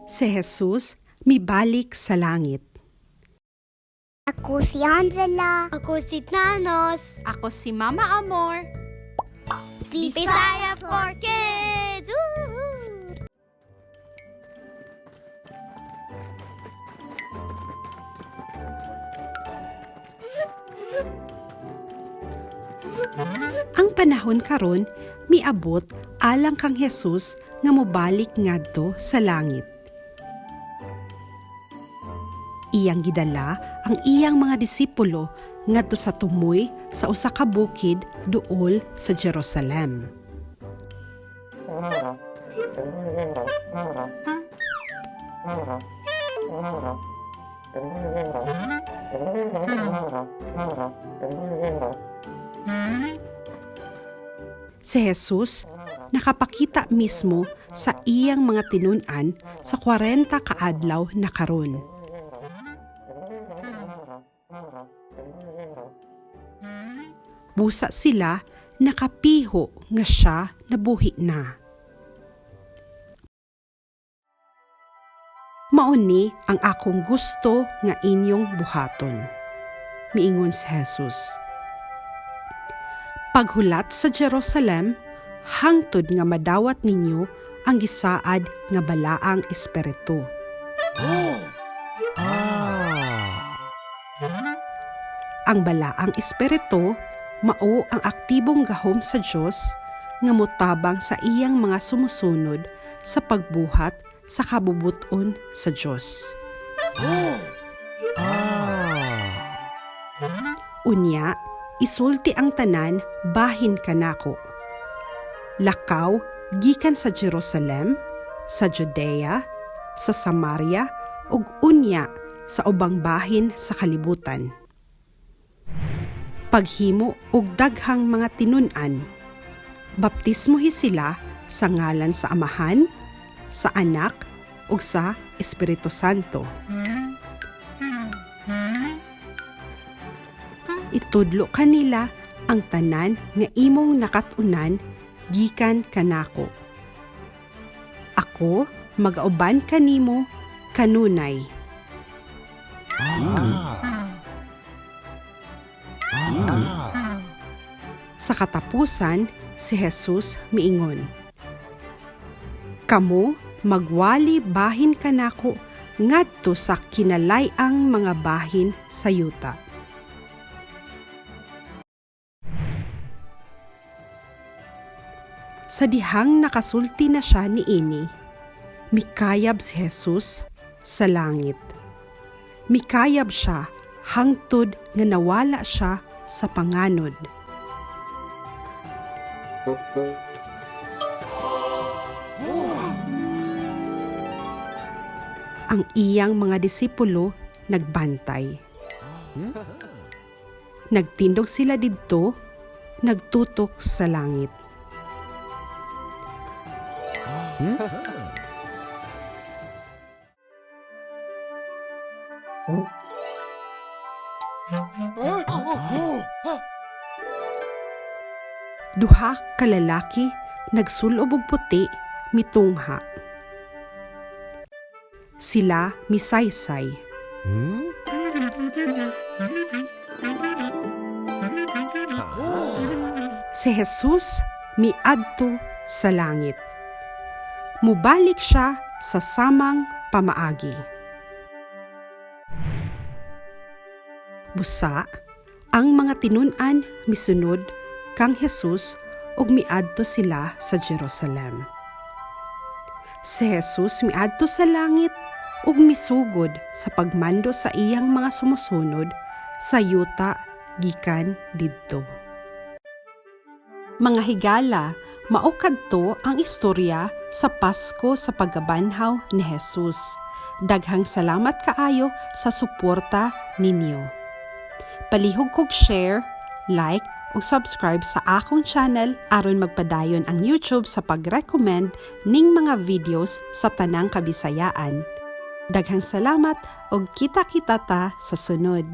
Si Jesus mibalik sa langit. Ako si Angela. Ako si Thanos. Ako si Mama Amor. Bisaya for Kids! Woohoo! Ang panahon karon miabot alang kang Jesus nga mobalik ngadto sa langit. Iyang gidala ang iyang mga disipulo ngadto sa tumoy sa usa ka bukid duol sa Jerusalem. Si Jesus nakapakita mismo sa iyang mga tinun-an sa 40 ka adlaw na karon. Busa sila nakapiho nga siya nabuhi na. Mauni ang akong gusto nga inyong buhaton, miingon si Jesus. Paghulat sa Jerusalem, hangtod nga madawat ninyo ang gisaad nga balaang espiritu. Ang balaang espiritu mao ang aktibong gahom sa Dios nga motabang sa iyang mga sumusunod sa pagbuhat sa kabubuton sa Dios. Unya, isulti ang tanan bahin kanako. Lakaw gikan sa Jerusalem, sa Judea, sa Samaria ug unya sa ubang bahin sa kalibutan. Paghimo og daghang mga tinun-an, baptismohi sila sa ngalan sa Amahan, sa Anak ug sa Espiritu Santo. Itudlo kanila ang tanan nga imong nakatunan gikan kanako. Ako magauban kanimo kanunay. Sa katapusan, si Jesus miingon, "Kamo magwali bahin kanako ngadto sa kinalay-ang mga bahin sa yuta." Sa dihang nakasulti na siya niini, mikayab si Jesus sa langit. Mikayab siya hangtod nga nawala siya sa panganod. Ang iyang mga disipulo nagbantay. Nagtindog sila didto, nagtutok sa langit. Duha ka lalaki nagsulob og puti mitungha. Sila misaysay. Si Jesus miadto sa langit. Mubalik siya sa samang pamaagi. Busa, ang mga tinun-an misunod kang Jesus ug miadto sila sa Jerusalem. Si Jesus miadto sa langit ug misugod sa pagmando sa iyang mga sumusunod sa yuta gikan didto. Mga higala, mao kadto ang istorya sa Pasko sa paggabanhaw ni Jesus. Daghang salamat kaayo sa suporta ninyo. Palihog kog share, like, ug subscribe sa akong channel aron magpadayon ang YouTube sa pag-recommend ning mga videos sa tanang Kabisayaan. Daghang salamat ug kita-kita ta sa sunod.